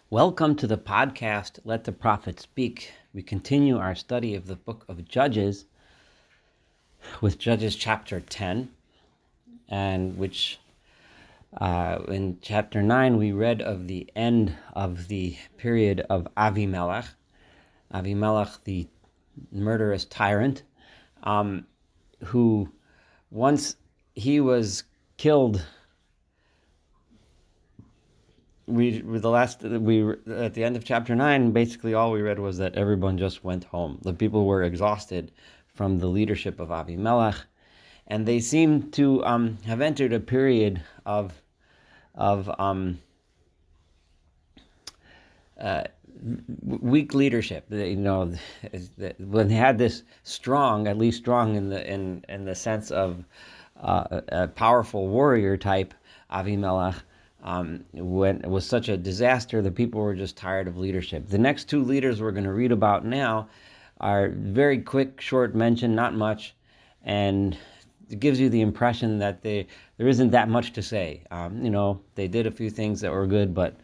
Welcome to the podcast, Let the Prophet Speak. We continue our study of the book of Judges with Judges chapter 10, and which in chapter 9 we read of the end of the period of Avimelech. Avimelech, the murderous tyrant, who once he was killed. At the end of chapter 9, basically all we read was that everyone just went home. The people were exhausted from the leadership of Avimelech, and they seem to have entered a period of weak leadership. When they had this strong, at least strong in the sense of a powerful warrior type, Avimelech. When it was such a disaster, the people were just tired of leadership. The next two leaders we're going to read about now are very quick, short mention, not much, and it gives you the impression that there isn't that much to say. They did a few things that were good, but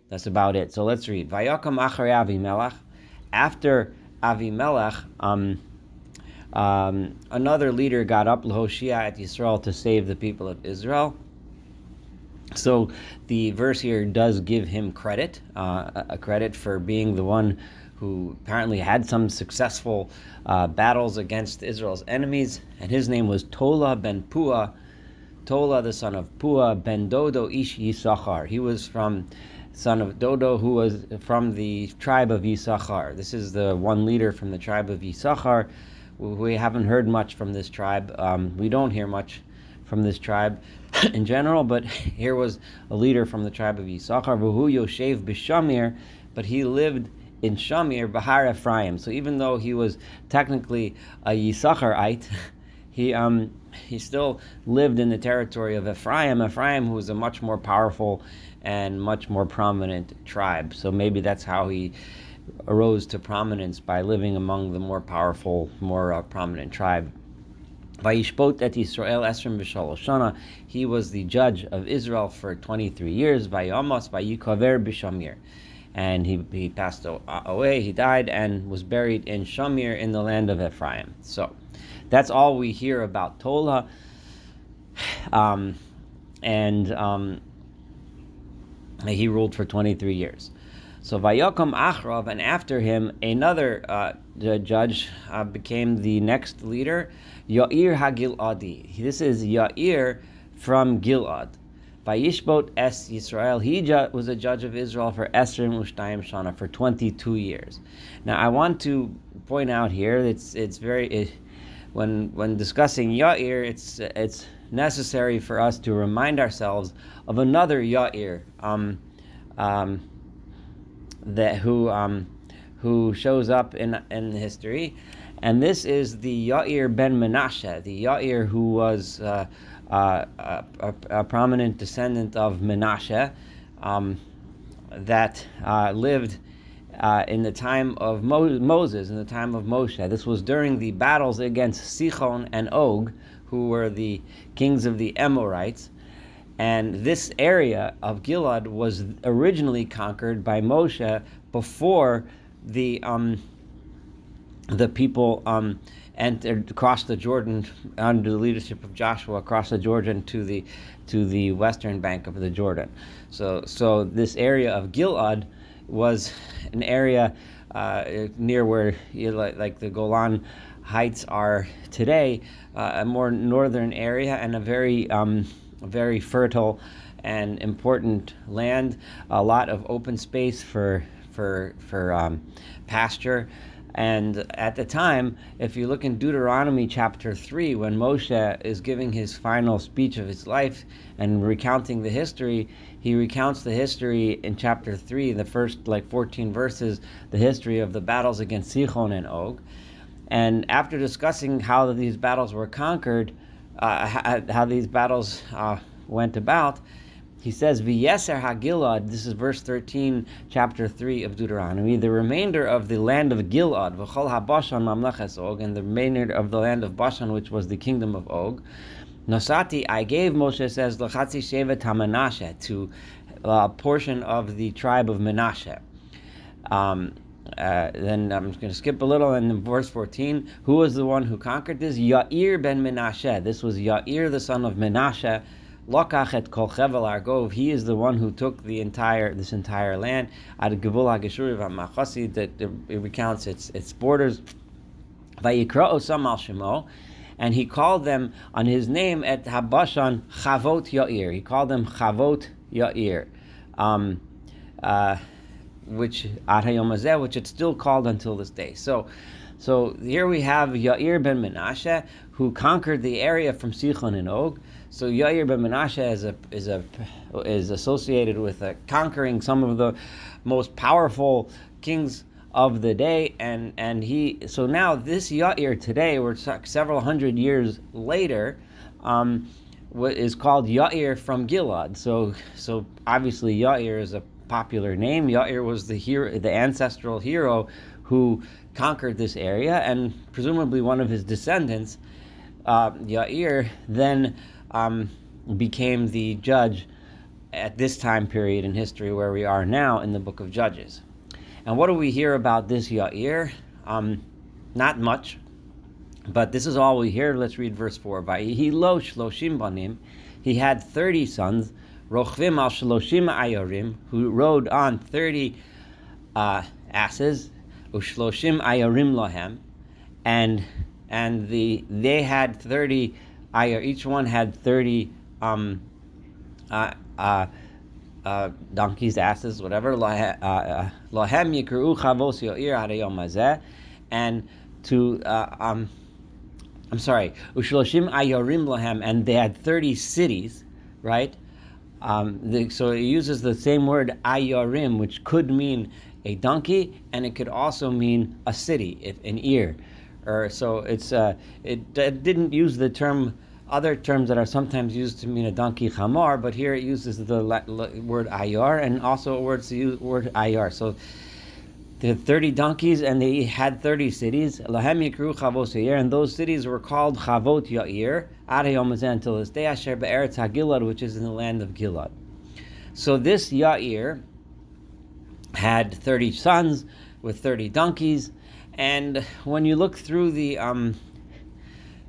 that's about it. So let's read. Vayakam acharei Avimelech. After Avimelech, another leader got up, L'hoshia at Yisrael, to save the people of Israel. So the verse here does give him credit, a credit for being the one who apparently had some successful battles against Israel's enemies, and his name was Tola ben Pua, Tola the son of Pua ben Dodo ish Yisachar. He was son of Dodo, who was from the tribe of Yisachar. This is the one leader from the tribe of Yisachar. We haven't heard much from this tribe. We don't hear much from this tribe in general, but here was a leader from the tribe of Yisachar, V'hu Yoshev b'Shamir, but he lived in Shamir, Bahar Ephraim. So even though he was technically a Yisacharite, he still lived in the territory of Ephraim, who was a much more powerful and much more prominent tribe. So maybe that's how he arose to prominence, by living among the more powerful, more prominent tribe. Vayishpot et Yisrael esrim b'shalosh shana. He was the judge of Israel for 23 years. Vayamos vayikaver b'Shamir, and he passed away. He died and was buried in Shamir in the land of Ephraim. So that's all we hear about Tola. He ruled for 23 years. So Vayakam Achrav, and after him another judge became the next leader, Yair HaGiladi. This is Yair from Gilad. Vayishbot es Yisrael. He was a judge of Israel for Esrim Ushtayim Shana, for 22 years. Now I want to point out here, when discussing Yair, it's necessary for us to remind ourselves of another Yair, who shows up in history, and this is the Yair ben Menashe, the Yair who was a prominent descendant of Menashe, that lived in the time of Moses, in the time of Moshe. This was during the battles against Sichon and Og, who were the kings of the Amorites. And this area of Gilad was originally conquered by Moshe before the people entered across the Jordan under the leadership of Joshua, across the Jordan to the western bank of the Jordan. So this area of Gilad was an area near where like the Golan Heights are today, a more northern area, and a very fertile and important land, a lot of open space for pasture. And at the time, if you look in Deuteronomy chapter 3, when Moshe is giving his final speech of his life and recounting the history, he recounts the history in chapter 3, the first 14 verses, the history of the battles against Sichon and Og. And after discussing how these battles were conquered, how these battles went about, he says, V'yeser ha-Gilad, this is verse 13, chapter 3 of Deuteronomy, the remainder of the land of Gilad, v'chol ha-Bashan mamleches Og, and the remainder of the land of Bashan, which was the kingdom of Og, Nosati, I gave, Moshe says, L'chatzi shevet ha-Menashe, to portion of the tribe of Menashe. Then I'm just going to skip a little, and in verse 14, who was the one who conquered this? Yair ben Menashe. This was Yair, the son of Menashe. Lokach et kol chevel argov. He is the one who took this entire land. Ad gevul hageshuri v'machasi, that it recounts its borders. Vayikra osam al shemo, and he called them on his name at Habashan Chavot Yair. He called them Chavot Yair. Which it's still called until this day. So here we have Yair ben Menashe, who conquered the area from Sichon and Og. So Yair ben Menashe is associated with conquering some of the most powerful kings of the day, and so now this Yair today, we're several hundred years later, is called Yair from Gilad. So obviously Yair is a popular name. Yair was the ancestral hero who conquered this area, and presumably one of his descendants, Yair, then became the judge at this time period in history where we are now in the book of Judges. And what do we hear about this Yair? Not much, but this is all we hear. Let's read verse 4. He lo shloshim banim. He had 30 sons, rochvim al shloshim ayorim, who rode on 30 asses, ushloshim ayorim lohem, and they had 30 ayar. Each one had 30 donkeys, asses, whatever. Lohem yikru chavos yair hadayom hazeh, and ushloshim ayorim lohem, and they had 30 cities, right? So it uses the same word ayorim, which could mean a donkey, and it could also mean a city, an ear. So it didn't use the term, other terms that are sometimes used to mean a donkey, chamar, but here it uses the word ayar, and also word ayar. So they had 30 donkeys, and they had 30 cities. Lahem yikru chavos yair, and those cities were called Chavot Yair ad hayom hazeh, until this day. Asher be'eretz haGilad, which is in the land of Gilad. So this Yair had 30 sons with 30 donkeys, and when you look through and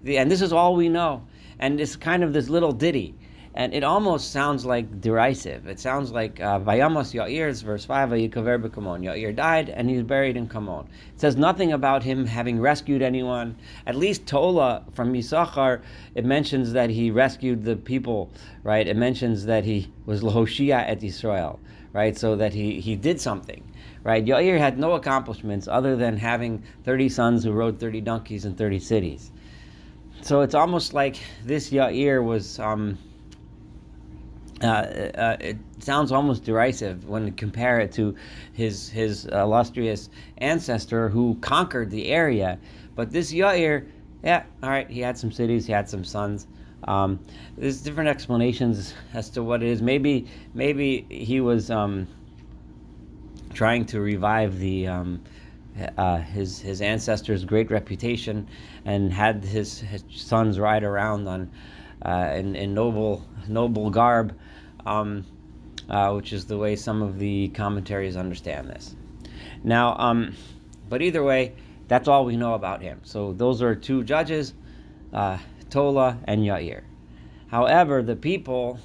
this is all we know, and it's kind of this little ditty, and it almost sounds like derisive. It sounds like Vayamos Yair, it's verse 5, Vayikaver b'Kamon. Yair died, and he's buried in Kamon. It says nothing about him having rescued anyone. At least Tola from Yisachar, it mentions that he rescued the people, right? It mentions that he was Lahoshia at Yisrael, right? So that he did something, right? Yair had no accomplishments other than having 30 sons who rode 30 donkeys in 30 cities. So it's almost like this Yair was... it sounds almost derisive when you compare it to his illustrious ancestor who conquered the area. But this Yair, yeah, all right, he had some cities, he had some sons. There's different explanations as to what it is. Maybe he was trying to revive the his ancestor's great reputation, and had his sons ride around on in noble garb, which is the way some of the commentaries understand this. Now, but either way, that's all we know about him. So those are two judges, Tola and Yair. However, the people,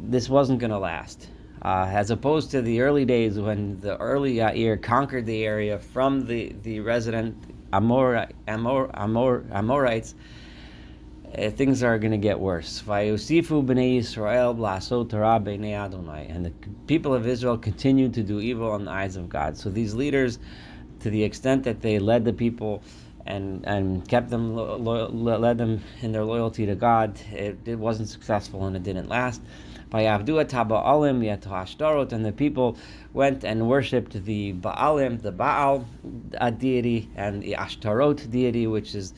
this wasn't going to last. As opposed to the early days when the early Yair conquered the area from the resident Amorites, things are going to get worse. Vayosifu b'nei Yisrael b'lasot Torah b'nei Adonai, and the people of Israel continued to do evil in the eyes of God. So these leaders, to the extent that they led the people and kept them led them in their loyalty to God, it wasn't successful and it didn't last. Vayavdu et ha'ba'alim v'et ha'ashtarot, and the people went and worshipped the Baalim, the Baal deity, and the Ashtarot deity, which is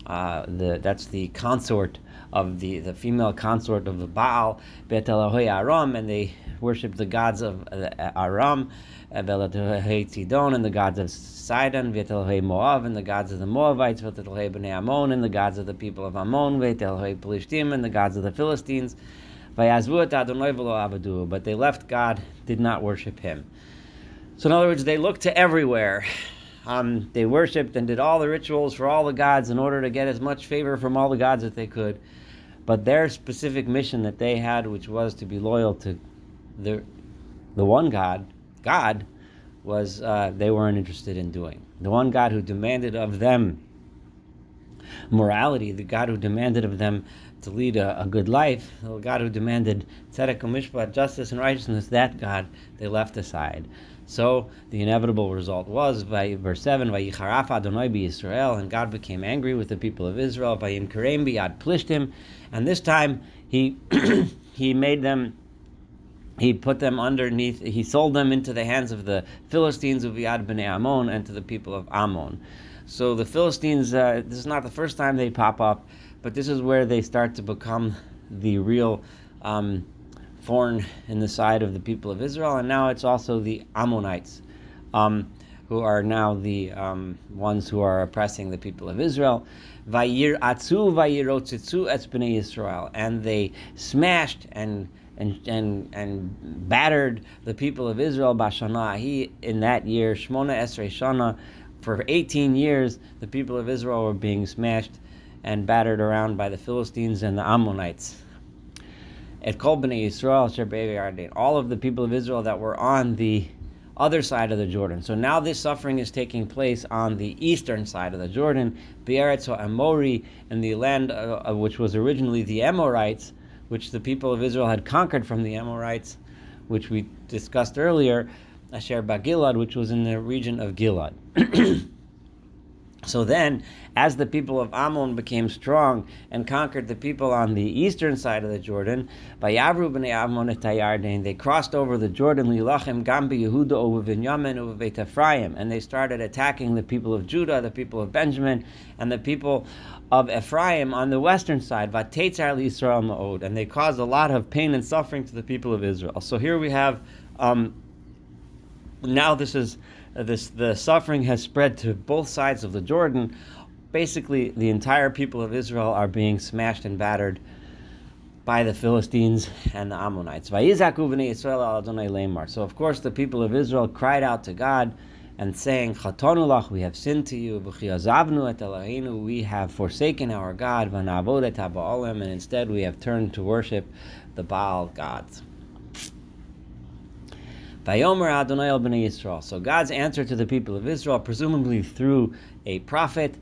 that's the consort of the female consort of the Baal, Bet Elohei Aram, and they worshipped the gods of Aram, Bet Elohei Sidon, and the gods of Sidon, Bet Elohei Moav, and the gods of the Moabites, Bet Elohei Bnei Ammon, and the gods of the people of Ammon, Bet Elohei Pelishtim, and the gods of the Philistines. Vayazvu et Adonai v'lo abadu, but they left God, did not worship Him. So in other words, they looked to everywhere. They worshipped and did all the rituals for all the gods in order to get as much favor from all the gods that they could. But their specific mission that they had, which was to be loyal to the one God, was they weren't interested in doing. The one God who demanded of them morality, the God who demanded of them to lead a good life, the God who demanded tzedek u'mishpat, justice and righteousness, that God they left aside. So the inevitable result was, verse 7, Vayicharaf Adonai b'Yisrael, and God became angry with the people of Israel, Vayimkerem b'yad plishtim, and this time he put them underneath, he sold them into the hands of the Philistines, Uviyad b'nei Ammon, and to the people of Ammon. So the Philistines, this is not the first time they pop up, but this is where they start to become the real thorn in the side of the people of Israel, and now it's also the Ammonites, who are now the ones who are oppressing the people of Israel. Vayir atzu vayirotzitzu es bnei Yisrael, and they smashed and battered the people of Israel. Bashana, in that year, Shmona Esrei Shana, for 18 years, the people of Israel were being smashed and battered around by the Philistines and the Ammonites. At Kol Bnei Yisrael, all of the people of Israel that were on the other side of the Jordan. So now this suffering is taking place on the eastern side of the Jordan, Be'eretz Amori, in the land which was originally the Amorites, which the people of Israel had conquered from the Amorites, which we discussed earlier, Asher Bagilad, which was in the region of Gilad. So then, as the people of Ammon became strong and conquered the people on the eastern side of the Jordan, Vayavru b'nei Ammon et Hayarden, they crossed over the Jordan, Lilachem gam b'Yehuda u'Binyamin u'Beit Ephraim, and they started attacking the people of Judah, the people of Benjamin, and the people of Ephraim on the western side, Vatetzar Yisrael ma'od, and they caused a lot of pain and suffering to the people of Israel. So here we have, now the suffering has spread to both sides of the Jordan. Basically, the entire people of Israel are being smashed and battered by the Philistines and the Ammonites. So of course the people of Israel cried out to God and saying, Chatonulach, we have sinned to you, we have forsaken our God, and instead we have turned to worship the Baal gods. Vayomer Adonai el bnei Yisrael. So God's answer to the people of Israel, presumably through a prophet.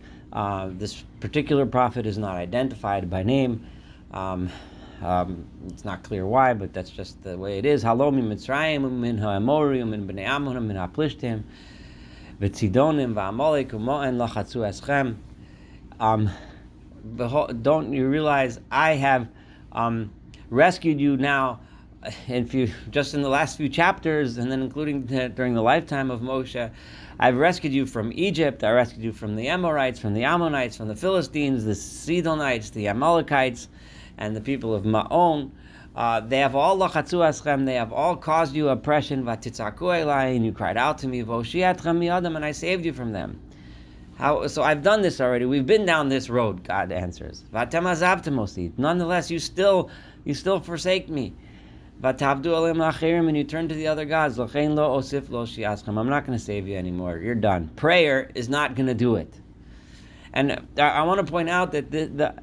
This particular prophet is not identified by name. It's not clear why, but that's just the way it is. Halomi Mitzrayim min ha'amori min bnei Ammon min ha'plishtim v'tzidonim v'amalek u'mo'en lachatzu eschem. Don't you realize I have rescued you now? Just in the last few chapters, and then including during the lifetime of Moshe, I've rescued you from Egypt, I rescued you from the Amorites, from the Ammonites, from the Philistines, the Sidonites, the Amalekites, and the people of Ma'on. They have all lachatzu eschem, they have all caused you oppression, vatitzaku elai, and you cried out to me, v'oshiatchem miyadam, and I saved you from them. So I've done this already, we've been down this road, God answers. Vatem azavtem osi, nonetheless, you still forsake me. And you turn to the other gods. I'm not going to save you anymore. You're done. Prayer is not going to do it. And I want to point out that the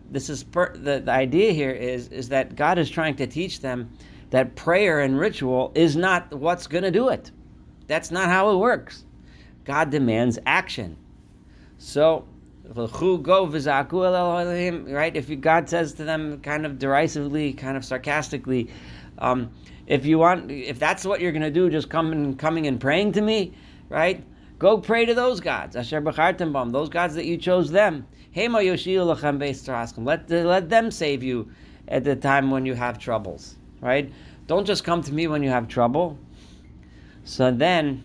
idea here is that God is trying to teach them that prayer and ritual is not what's going to do it. That's not how it works. God demands action. So, go right? If God says to them kind of derisively, kind of sarcastically, if that's what you're going to do, just coming and praying to me, right? Go pray to those gods, Asher B'chartem Bam, those gods that you chose them. Hema Yoshiu Lachem Beis Taraskim. Let them save you at the time when you have troubles, right? Don't just come to me when you have trouble. So then,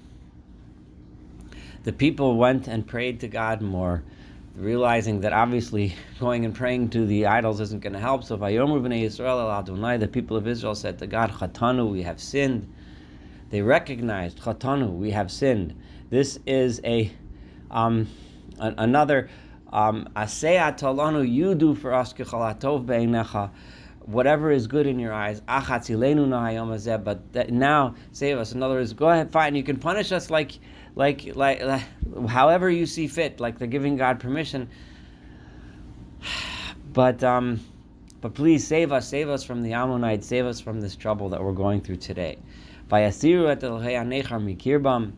the people went and prayed to God more realizing that obviously going and praying to the idols isn't going to help. So Vayomer b'nei Yisrael el Adonai, the people of Israel said to God, Chatanu, we have sinned. They recognized, Chatanu, we have sinned. This is another Aseh talanu, you do for us k'chol hatov be'einecha, whatever is good in your eyes. Achatzilenu nahayom hazeh, but now save us. In other words, go ahead, fine. You can punish us like however you see fit. Like they're giving God permission. But please save us from the Ammonites. Save us from this trouble that we're going through today. Vayasiru et Elohei hanechar mikirbam,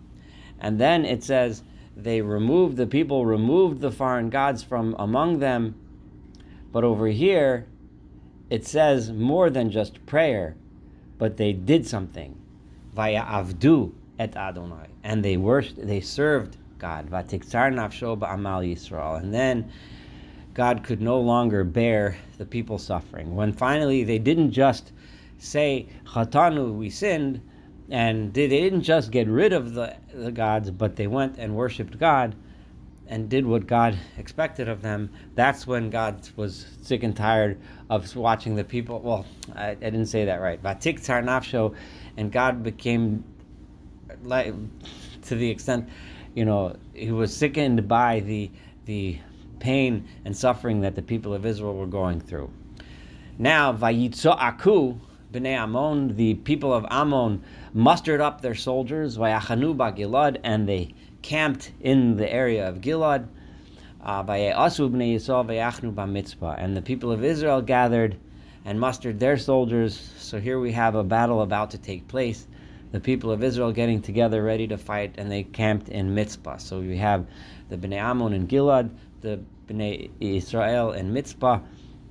and then it says the people removed the foreign gods from among them. But over here, it says more than just prayer, but they did something. Vayavdu et Adonai, and they served God. Vatiktzar nafsho ba'amal Yisrael, and then God could no longer bear the people suffering. When finally they didn't just say, Chatanu, we sinned, and they didn't just get rid of the gods, but they went and worshipped God and did what God expected of them. That's when God was sick and tired of watching the people. Well, I didn't say that right. Vatiktzar nafsho, and God became, like, to the extent, he was sickened by the pain and suffering that the people of Israel were going through. Now, vayitzo'aku b'nei Ammon, the people of Ammon mustered up their soldiers, vayachanu ba'Gilad, and they camped in the area of Gilad. Vaye'asu b'nei Yisrael vayachnu ba'Mitzpah, and the people of Israel gathered and mustered their soldiers. So here we have a battle about to take place. The people of Israel getting together, ready to fight, and they camped in Mitzpah. So we have the Bnei Ammon in Gilad, the Bnei Israel in Mitzpah,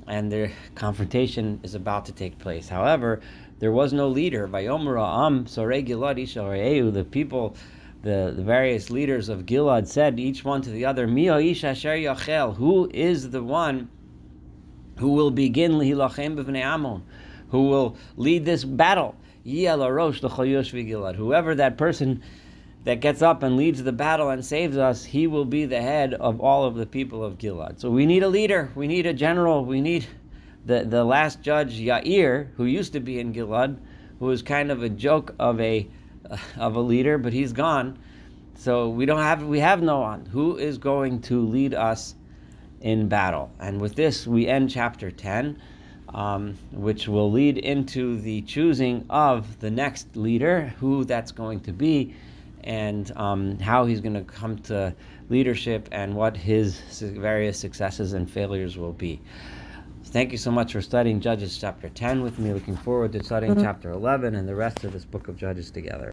and their confrontation is about to take place. However, there was no leader. Vayomer ha'am sorei Gilad ish al re'ehu, the people, the various leaders of Gilad said, each one to the other, Mi ha'ish asher yachel, who is the one who will begin lihilachem b'Bnei Ammon, who will lead this battle? Whoever that person that gets up and leads the battle and saves us, he will be the head of all of the people of Gilad. So we need a leader, we need a general, we need the last judge, Yair, who used to be in Gilad, who was kind of a joke of a leader, but he's gone. So we have no one who is going to lead us in battle. And with this, we end chapter 10. Which will lead into the choosing of the next leader, who that's going to be, and how he's going to come to leadership, and what his various successes and failures will be. Thank you so much for studying Judges chapter 10 with me. Looking forward to studying chapter 11 and the rest of this book of Judges together.